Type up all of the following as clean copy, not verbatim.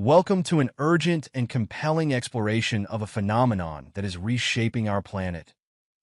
Welcome to an urgent and compelling exploration of a phenomenon that is reshaping our planet: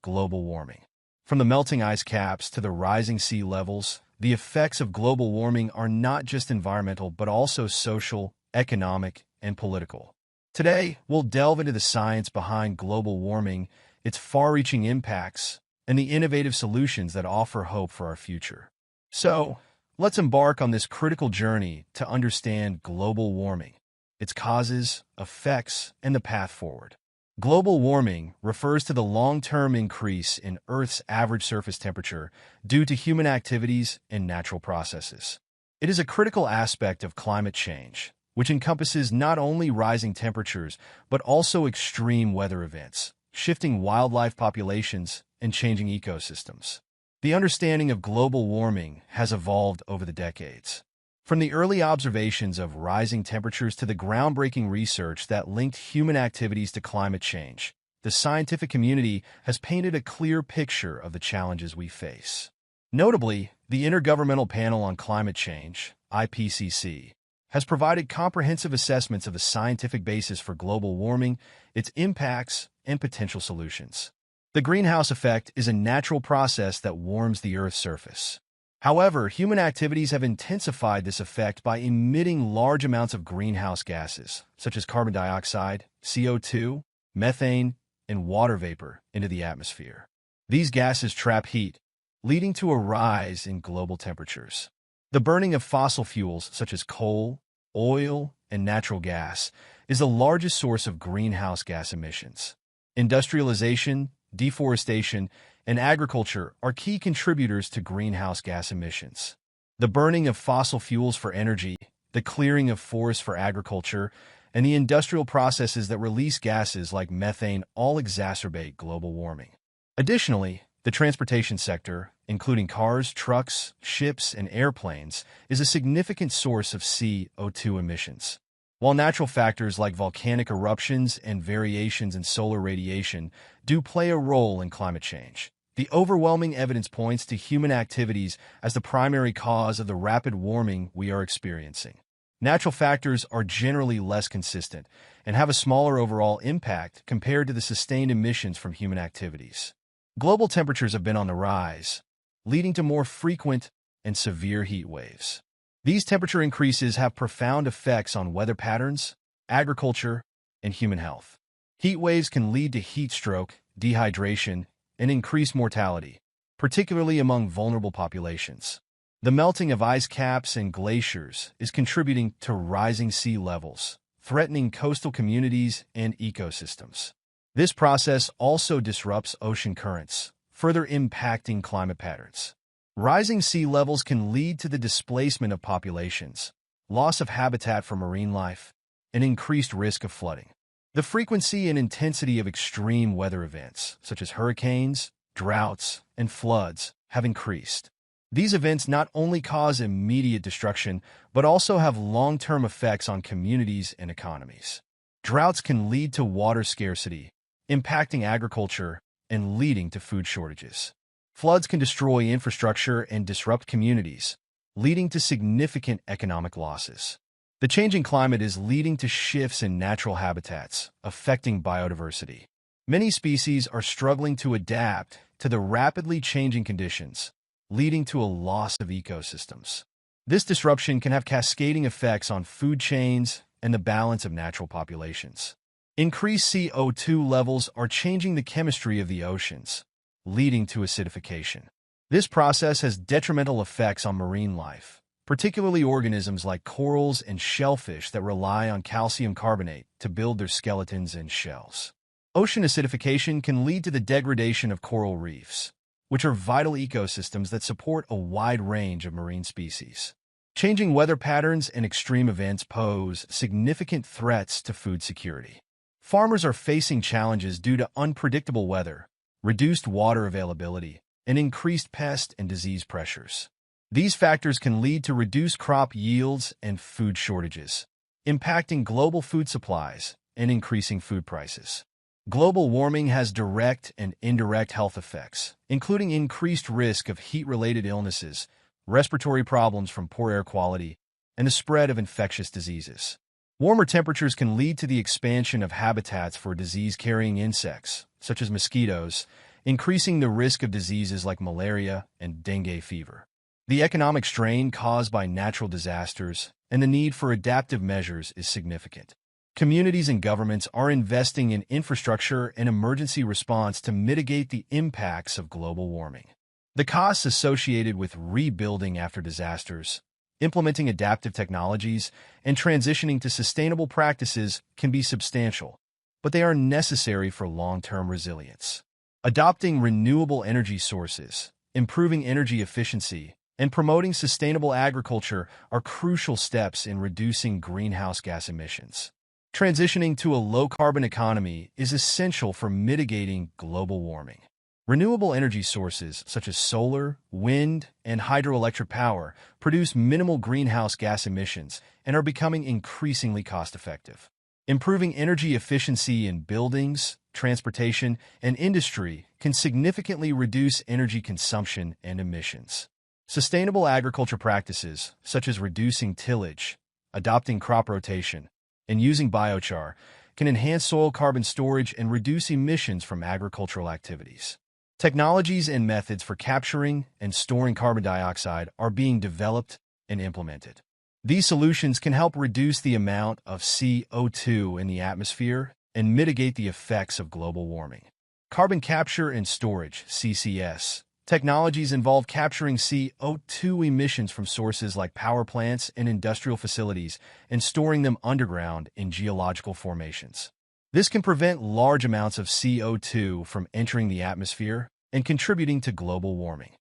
global warming. From the melting ice caps to the rising sea levels, the effects of global warming are not just environmental but also social, economic, and political. Today, we'll delve into the science behind global warming, its far-reaching impacts, and the innovative solutions that offer hope for our future. So, let's embark on this critical journey to understand global warming, its causes, effects, and the path forward. Global warming refers to the long-term increase in Earth's average surface temperature due to human activities and natural processes. It is a critical aspect of climate change, which encompasses not only rising temperatures but also extreme weather events, shifting wildlife populations, and changing ecosystems. The understanding of global warming has evolved over the decades. From the early observations of rising temperatures to the groundbreaking research that linked human activities to climate change, the scientific community has painted a clear picture of the challenges we face. Notably, the Intergovernmental Panel on Climate Change, IPCC, has provided comprehensive assessments of the scientific basis for global warming, its impacts, and potential solutions. The greenhouse effect is a natural process that warms the Earth's surface. However, human activities have intensified this effect by emitting large amounts of greenhouse gases, such as carbon dioxide, CO2, methane, and water vapor, into the atmosphere. These gases trap heat, leading to a rise in global temperatures. The burning of fossil fuels, such as coal, oil, and natural gas, is the largest source of greenhouse gas emissions. Industrialization, deforestation, and agriculture are key contributors to greenhouse gas emissions. The burning of fossil fuels for energy, the clearing of forests for agriculture, and the industrial processes that release gases like methane all exacerbate global warming. Additionally, the transportation sector, including cars, trucks, ships, and airplanes, is a significant source of CO2 emissions. While natural factors like volcanic eruptions and variations in solar radiation do play a role in climate change, the overwhelming evidence points to human activities as the primary cause of the rapid warming we are experiencing. Natural factors are generally less consistent and have a smaller overall impact compared to the sustained emissions from human activities. Global temperatures have been on the rise, leading to more frequent and severe heat waves. These temperature increases have profound effects on weather patterns, agriculture, and human health. Heat waves can lead to heat stroke, dehydration, and increased mortality, particularly among vulnerable populations. The melting of ice caps and glaciers is contributing to rising sea levels, threatening coastal communities and ecosystems. This process also disrupts ocean currents, further impacting climate patterns. Rising sea levels can lead to the displacement of populations, loss of habitat for marine life, and increased risk of flooding. The frequency and intensity of extreme weather events, such as hurricanes, droughts, and floods, have increased. These events not only cause immediate destruction, but also have long-term effects on communities and economies. Droughts can lead to water scarcity, impacting agriculture and leading to food shortages. Floods can destroy infrastructure and disrupt communities, leading to significant economic losses. The changing climate is leading to shifts in natural habitats, affecting biodiversity. Many species are struggling to adapt to the rapidly changing conditions, leading to a loss of ecosystems. This disruption can have cascading effects on food chains and the balance of natural populations. Increased CO2 levels are changing the chemistry of the oceans, leading to acidification. This process has detrimental effects on marine life, particularly organisms like corals and shellfish that rely on calcium carbonate to build their skeletons and shells. Ocean acidification can lead to the degradation of coral reefs, which are vital ecosystems that support a wide range of marine species. Changing weather patterns and extreme events pose significant threats to food security. Farmers are facing challenges due to unpredictable weather, reduced water availability, and increased pest and disease pressures. These factors can lead to reduced crop yields and food shortages, impacting global food supplies and increasing food prices. Global warming has direct and indirect health effects, including increased risk of heat-related illnesses, respiratory problems from poor air quality, and the spread of infectious diseases. Warmer temperatures can lead to the expansion of habitats for disease-carrying insects, such as mosquitoes, increasing the risk of diseases like malaria and dengue fever. The economic strain caused by natural disasters and the need for adaptive measures is significant. Communities and governments are investing in infrastructure and emergency response to mitigate the impacts of global warming. The costs associated with rebuilding after disasters, implementing adaptive technologies, and transitioning to sustainable practices can be substantial, but they are necessary for long-term resilience. Adopting renewable energy sources, improving energy efficiency, and promoting sustainable agriculture are crucial steps in reducing greenhouse gas emissions. Transitioning to a low-carbon economy is essential for mitigating global warming. Renewable energy sources such as solar, wind, and hydroelectric power produce minimal greenhouse gas emissions and are becoming increasingly cost-effective. Improving energy efficiency in buildings, transportation, and industry can significantly reduce energy consumption and emissions. Sustainable agriculture practices, such as reducing tillage, adopting crop rotation, and using biochar, can enhance soil carbon storage and reduce emissions from agricultural activities. Technologies and methods for capturing and storing carbon dioxide are being developed and implemented. These solutions can help reduce the amount of CO2 in the atmosphere and mitigate the effects of global warming. Carbon capture and storage, CCS. Technologies involve capturing CO2 emissions from sources like power plants and industrial facilities and storing them underground in geological formations. This can prevent large amounts of CO2 from entering the atmosphere and contributing to global warming.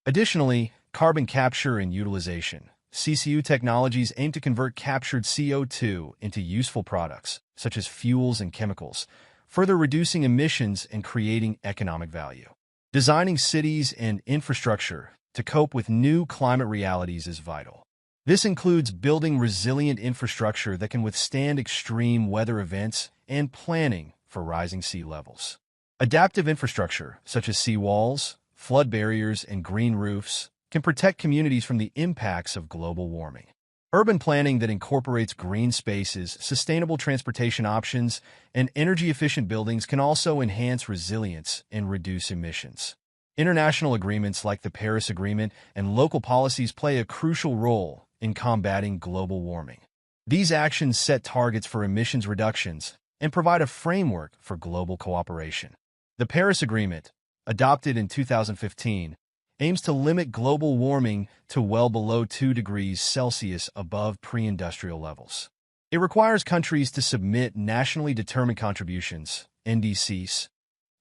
Additionally, carbon capture and utilization, CCU technologies aim to convert captured CO2 into useful products, such as fuels and chemicals, further reducing emissions and creating economic value. Designing cities and infrastructure to cope with new climate realities is vital. This includes building resilient infrastructure that can withstand extreme weather events and planning for rising sea levels. Adaptive infrastructure, such as seawalls, flood barriers, and green roofs, can protect communities from the impacts of global warming. Urban planning that incorporates green spaces, sustainable transportation options, and energy-efficient buildings can also enhance resilience and reduce emissions. International agreements like the Paris Agreement and local policies play a crucial role in combating global warming. These actions set targets for emissions reductions and provide a framework for global cooperation. The Paris Agreement, adopted in 2015, aims to limit global warming to well below 2 degrees Celsius above pre-industrial levels. It requires countries to submit nationally determined contributions, NDCs,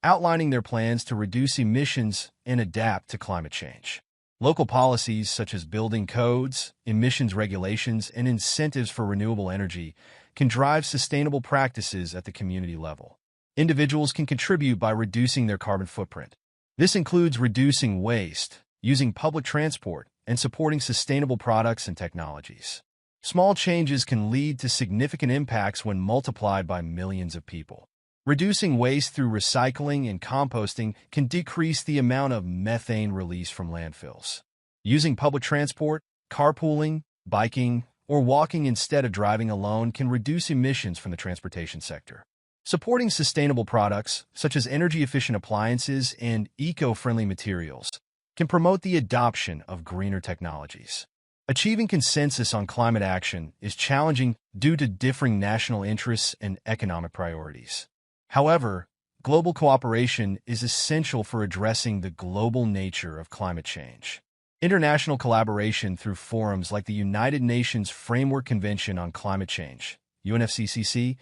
outlining their plans to reduce emissions and adapt to climate change. Local policies such as building codes, emissions regulations, and incentives for renewable energy can drive sustainable practices at the community level. Individuals can contribute by reducing their carbon footprint. This includes reducing waste, using public transport, and supporting sustainable products and technologies. Small changes can lead to significant impacts when multiplied by millions of people. Reducing waste through recycling and composting can decrease the amount of methane released from landfills. Using public transport, carpooling, biking, or walking instead of driving alone can reduce emissions from the transportation sector. Supporting sustainable products, such as energy-efficient appliances and eco-friendly materials, can promote the adoption of greener technologies. Achieving consensus on climate action is challenging due to differing national interests and economic priorities. However, global cooperation is essential for addressing the global nature of climate change. International collaboration through forums like the United Nations Framework Convention on Climate Change, UNFCCC,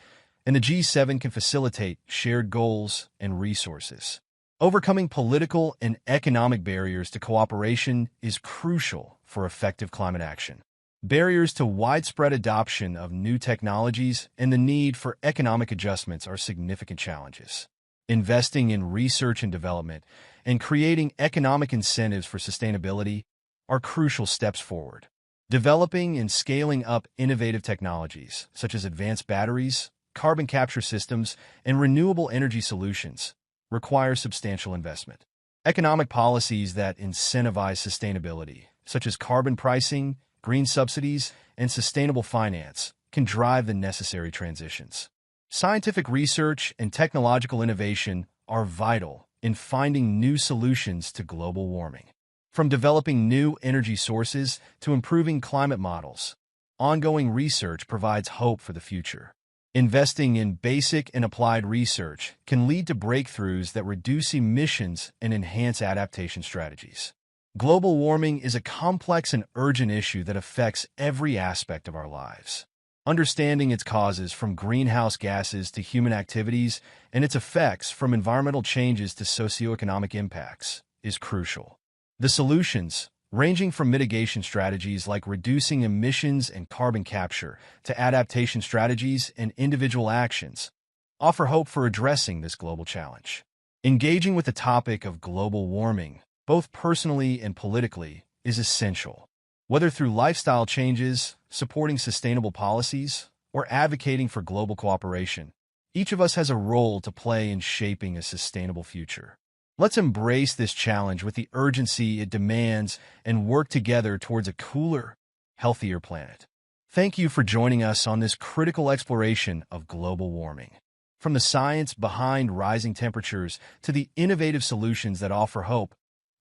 and the G7 can facilitate shared goals and resources. Overcoming political and economic barriers to cooperation is crucial for effective climate action. Barriers to widespread adoption of new technologies and the need for economic adjustments are significant challenges. Investing in research and development and creating economic incentives for sustainability are crucial steps forward. Developing and scaling up innovative technologies, such as advanced batteries, carbon capture systems, and renewable energy solutions, require substantial investment. Economic policies that incentivize sustainability, such as carbon pricing, green subsidies, and sustainable finance, can drive the necessary transitions. Scientific research and technological innovation are vital in finding new solutions to global warming. From developing new energy sources to improving climate models, ongoing research provides hope for the future. Investing in basic and applied research can lead to breakthroughs that reduce emissions and enhance adaptation strategies. Global warming is a complex and urgent issue that affects every aspect of our lives. Understanding its causes from greenhouse gases to human activities and its effects from environmental changes to socioeconomic impacts is crucial. The solutions, ranging from mitigation strategies like reducing emissions and carbon capture to adaptation strategies and individual actions, offer hope for addressing this global challenge. Engaging with the topic of global warming, both personally and politically, is essential. Whether through lifestyle changes, supporting sustainable policies, or advocating for global cooperation, each of us has a role to play in shaping a sustainable future. Let's embrace this challenge with the urgency it demands and work together towards a cooler, healthier planet. Thank you for joining us on this critical exploration of global warming. From the science behind rising temperatures to the innovative solutions that offer hope,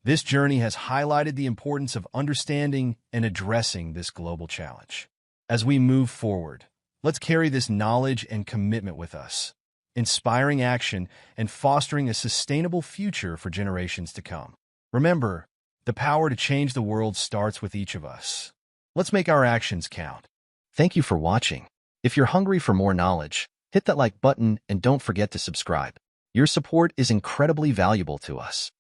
this journey has highlighted the importance of understanding and addressing this global challenge. As we move forward, let's carry this knowledge and commitment with us, inspiring action and fostering a sustainable future for generations to come. Remember, the power to change the world starts with each of us. Let's make our actions count. Thank you for watching. If you're hungry for more knowledge, hit that like button and don't forget to subscribe. Your support is incredibly valuable to us.